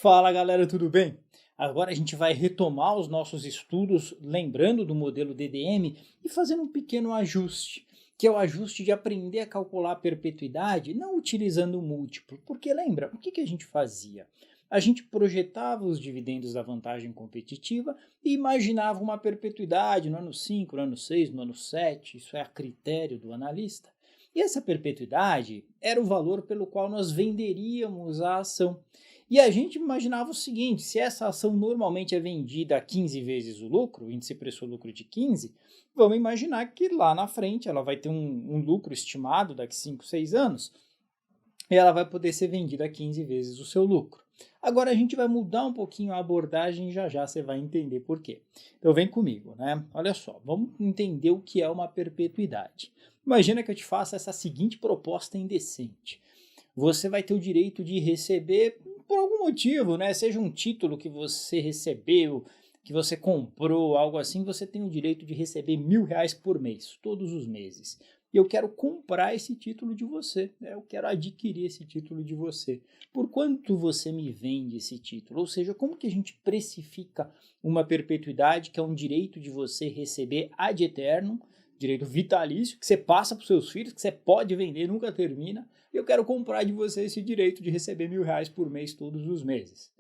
Fala galera, tudo bem? Agora a gente vai retomar os nossos estudos, lembrando do modelo DDM e fazendo um pequeno ajuste, que é o ajuste de aprender a calcular a perpetuidade não utilizando o múltiplo, porque lembra, o que a gente fazia? A gente projetava os dividendos da vantagem competitiva e imaginava uma perpetuidade no ano 5, no ano 6, no ano 7, isso é a critério do analista. E essa perpetuidade era o valor pelo qual nós venderíamos a ação. E a gente imaginava o seguinte: se essa ação normalmente é vendida a 15 vezes o lucro, o índice preço-lucro de 15, vamos imaginar que lá na frente ela vai ter um lucro estimado daqui a 5, 6 anos, e ela vai poder ser vendida a 15 vezes o seu lucro. Agora a gente vai mudar um pouquinho a abordagem e já já você vai entender por quê. Então vem comigo, né? Olha só, vamos entender o que é uma perpetuidade. Imagina que eu te faça essa seguinte proposta indecente: você vai ter o direito de receber por algum motivo, né? Seja um título que você recebeu, que você comprou, algo assim, você tem o direito de receber R$ 1.000 por mês, todos os meses. E eu quero comprar esse título de você, né? Eu quero adquirir esse título de você. Por quanto você me vende esse título? Ou seja, como que a gente precifica uma perpetuidade, que é um direito de você receber ad eternum, direito vitalício, que você passa para os seus filhos, que você pode vender, nunca termina, e eu quero comprar de você esse direito de receber R$ 1.000 por mês todos os meses.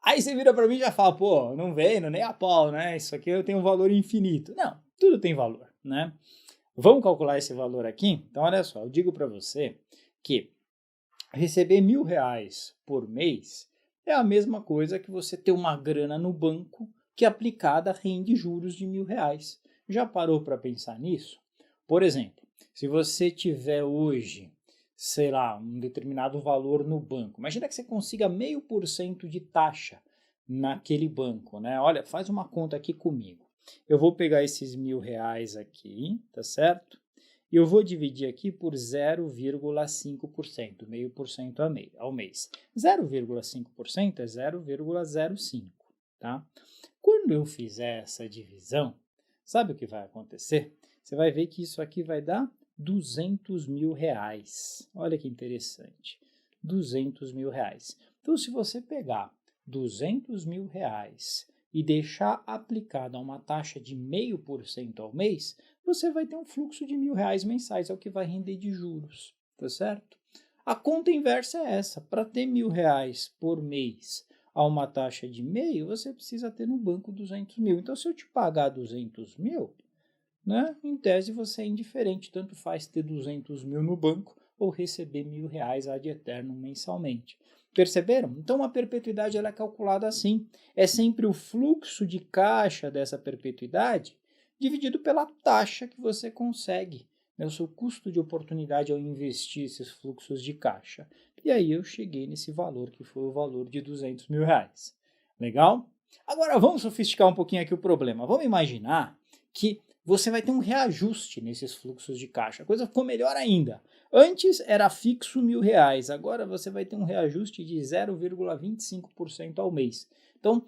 Aí você vira para mim e já fala, pô, não vendo nem a pau, né? Isso aqui eu tenho um valor infinito. Não, tudo tem valor, né? Vamos calcular esse valor aqui? Então, olha só, eu digo para você que receber R$ 1.000 por mês é a mesma coisa que você ter uma grana no banco que aplicada rende juros de R$ 1.000. Já parou para pensar nisso? Por exemplo, se você tiver hoje, sei lá, um determinado valor no banco, imagina que você consiga 0,5% de taxa naquele banco, né? Olha, faz uma conta aqui comigo. Eu vou pegar esses R$ 1.000 aqui, tá certo? E eu vou dividir aqui por 0,5%, 0,5% ao mês. 0,5% é 0,05, tá? Quando eu fizer essa divisão, sabe o que vai acontecer? Você vai ver que isso aqui vai dar R$ 200.000. Olha que interessante, R$ 200.000. Então, se você pegar R$ 200.000 e deixar aplicado a uma taxa de 0,5% ao mês, você vai ter um fluxo de R$ 1.000 mensais, é o que vai render de juros, tá certo? A conta inversa é essa: para ter R$ 1.000 por mês a uma taxa de meio, você precisa ter no banco 200 mil. Então, se eu te pagar 200 mil, né, em tese você é indiferente, tanto faz ter 200 mil no banco ou receber R$ 1.000 ad eternum mensalmente. Perceberam? Então a perpetuidade ela é calculada assim. É sempre o fluxo de caixa dessa perpetuidade dividido pela taxa que você consegue, né, o seu custo de oportunidade ao investir esses fluxos de caixa. E aí eu cheguei nesse valor, que foi o valor de R$ 200.000. Legal? Agora vamos sofisticar um pouquinho aqui o problema. Vamos imaginar que você vai ter um reajuste nesses fluxos de caixa. A coisa ficou melhor ainda. Antes era fixo R$ 1.000, agora você vai ter um reajuste de 0,25% ao mês. Então,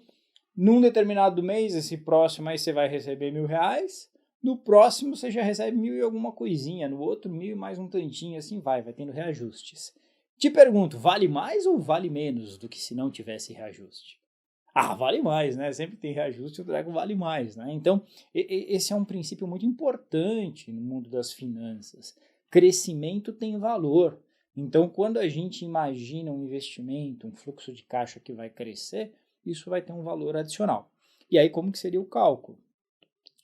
num determinado mês, esse próximo aí você vai receber R$ 1.000, no próximo você já recebe 1.000 e alguma coisinha, no outro 1.000 e mais um tantinho, assim vai tendo reajustes. Te pergunto, vale mais ou vale menos do que se não tivesse reajuste? Ah, vale mais, né? Sempre tem reajuste, o Dragon vale mais, né? Então, esse é um princípio muito importante no mundo das finanças. Crescimento tem valor. Então, quando a gente imagina um investimento, um fluxo de caixa que vai crescer, isso vai ter um valor adicional. E aí, como que seria o cálculo?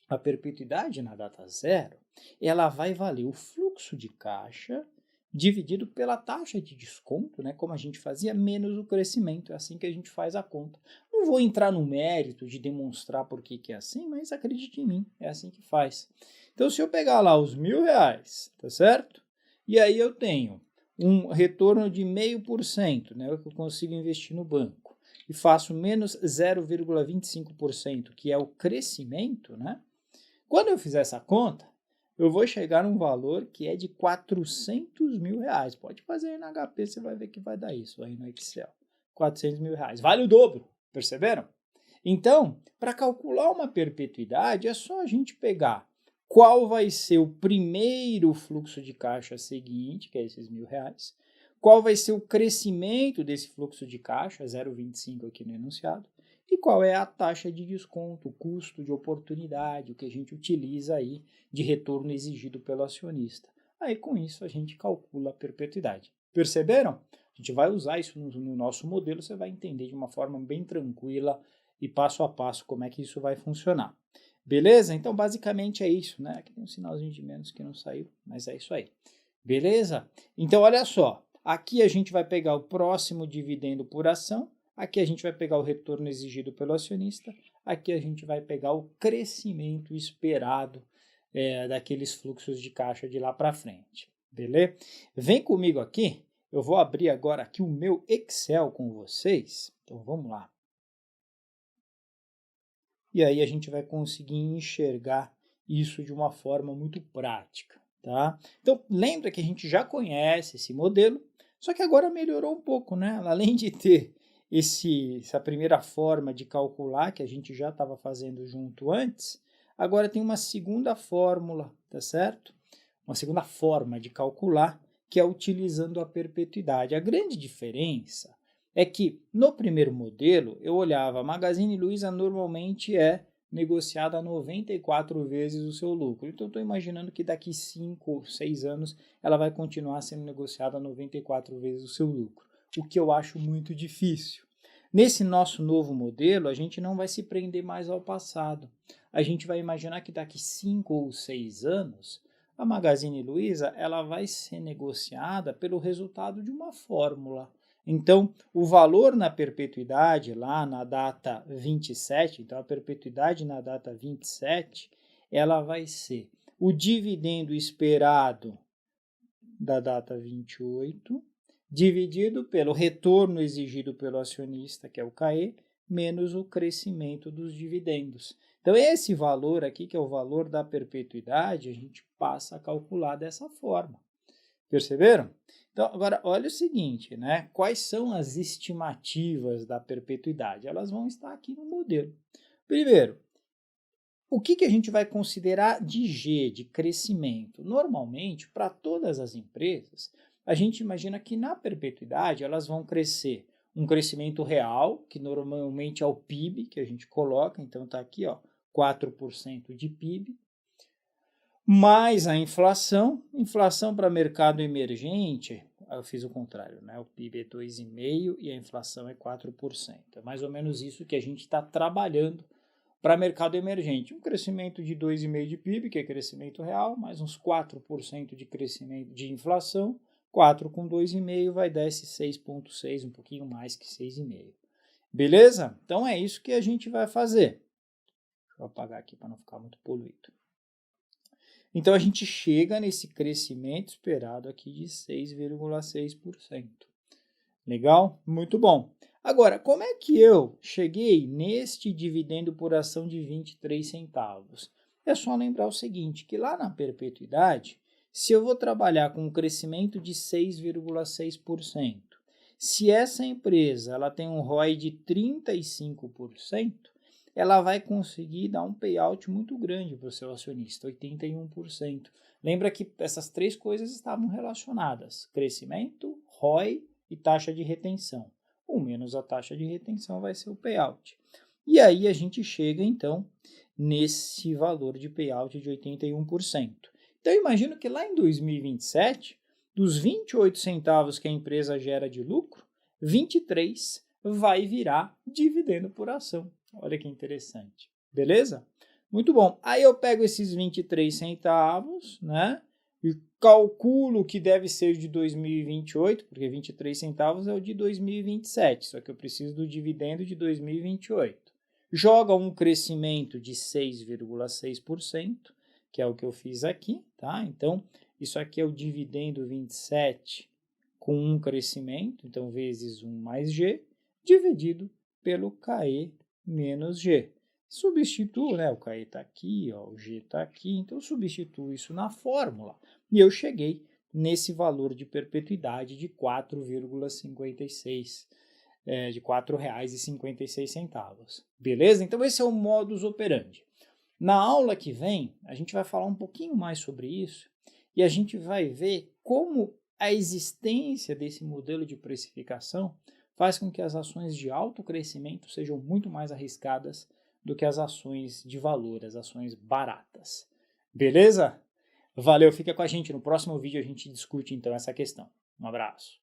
A perpetuidade na data zero, ela vai valer o fluxo de caixa dividido pela taxa de desconto, né, como a gente fazia, menos o crescimento. É assim que a gente faz a conta. Não vou entrar no mérito de demonstrar por que é assim, mas acredite em mim, é assim que faz. Então, se eu pegar lá os R$ 1.000, tá certo? E aí eu tenho um retorno de 0,5%, né, o que eu consigo investir no banco, e faço menos 0,25%, que é o crescimento, né? Quando eu fizer essa conta, eu vou chegar num valor que é de R$ 400.000. Pode fazer aí na HP, você vai ver que vai dar isso aí no Excel. R$ 400.000. Vale o dobro, perceberam? Então, para calcular uma perpetuidade, é só a gente pegar qual vai ser o primeiro fluxo de caixa seguinte, que é esses R$ 1.000, qual vai ser o crescimento desse fluxo de caixa, 0,25 aqui no enunciado, e qual é a taxa de desconto, o custo de oportunidade, o que a gente utiliza aí de retorno exigido pelo acionista. Aí com isso a gente calcula a perpetuidade. Perceberam? A gente vai usar isso no nosso modelo, você vai entender de uma forma bem tranquila e passo a passo como é que isso vai funcionar. Beleza? Então basicamente é isso, né? Aqui tem um sinalzinho de menos que não saiu, mas é isso aí. Beleza? Então olha só, aqui a gente vai pegar o próximo dividendo por ação, aqui a gente vai pegar o retorno exigido pelo acionista, aqui a gente vai pegar o crescimento esperado daqueles fluxos de caixa de lá para frente. Beleza? Vem comigo aqui, eu vou abrir agora aqui o meu Excel com vocês, então vamos lá. E aí a gente vai conseguir enxergar isso de uma forma muito prática, tá? Então, lembra que a gente já conhece esse modelo, só que agora melhorou um pouco, né? Além de ter essa primeira forma de calcular, que a gente já estava fazendo junto antes, agora tem uma segunda fórmula, tá certo? Uma segunda forma de calcular, que é utilizando a perpetuidade. A grande diferença é que no primeiro modelo eu olhava, a Magazine Luiza normalmente é negociada a 94 vezes o seu lucro. Então eu estou imaginando que daqui 5 ou 6 anos ela vai continuar sendo negociada a 94 vezes o seu lucro, o que eu acho muito difícil. Nesse nosso novo modelo, a gente não vai se prender mais ao passado. A gente vai imaginar que daqui 5 ou 6 anos, a Magazine Luiza ela vai ser negociada pelo resultado de uma fórmula. Então, o valor na perpetuidade, lá na data 27, então a perpetuidade na data 27, ela vai ser o dividendo esperado da data 28, dividido pelo retorno exigido pelo acionista, que é o CAE, menos o crescimento dos dividendos. Então, esse valor aqui, que é o valor da perpetuidade, a gente passa a calcular dessa forma. Perceberam? Então, agora, olha o seguinte, né? Quais são as estimativas da perpetuidade? Elas vão estar aqui no modelo. Primeiro, o que a gente vai considerar de G, de crescimento? Normalmente, para todas as empresas, a gente imagina que na perpetuidade elas vão crescer um crescimento real, que normalmente é o PIB que a gente coloca, então está aqui, ó, 4% de PIB, mais a inflação para mercado emergente, eu fiz o contrário, né? O PIB é 2,5% e a inflação é 4%. É mais ou menos isso que a gente está trabalhando para mercado emergente. Um crescimento de 2,5% de PIB, que é crescimento real, mais uns 4% de crescimento de inflação, 4 com 2,5 vai dar esse 6,6, um pouquinho mais que 6,5. Beleza? Então é isso que a gente vai fazer. Deixa eu apagar aqui para não ficar muito poluído. Então, a gente chega nesse crescimento esperado aqui de 6,6%. Legal? Muito bom. Agora, como é que eu cheguei neste dividendo por ação de 23 centavos? É só lembrar o seguinte, que lá na perpetuidade, se eu vou trabalhar com um crescimento de 6,6%, se essa empresa ela tem um ROI de 35%, ela vai conseguir dar um payout muito grande para o seu acionista, 81%. Lembra que essas três coisas estavam relacionadas, crescimento, ROI e taxa de retenção. O menos a taxa de retenção vai ser o payout. E aí a gente chega, então, nesse valor de payout de 81%. Então, eu imagino que lá em 2027, dos 28 centavos que a empresa gera de lucro, 23 vai virar dividendo por ação. Olha que interessante. Beleza? Muito bom. Aí eu pego esses 23 centavos, né? E calculo que deve ser de 2028, porque 23 centavos é o de 2027, só que eu preciso do dividendo de 2028. Joga um crescimento de 6,6%, que é o que eu fiz aqui, tá? Então, isso aqui é o dividendo 27 com um crescimento, então vezes 1 mais G, dividido pelo KE menos G. Substituo, né? O KE está aqui, ó, o G está aqui, então eu substituo isso na fórmula e eu cheguei nesse valor de perpetuidade de 4,56, de R$ 4,56. Beleza? Então esse é o modus operandi. Na aula que vem, a gente vai falar um pouquinho mais sobre isso e a gente vai ver como a existência desse modelo de precificação faz com que as ações de alto crescimento sejam muito mais arriscadas do que as ações de valor, as ações baratas. Beleza? Valeu, fica com a gente. No próximo vídeo a gente discute então essa questão. Um abraço.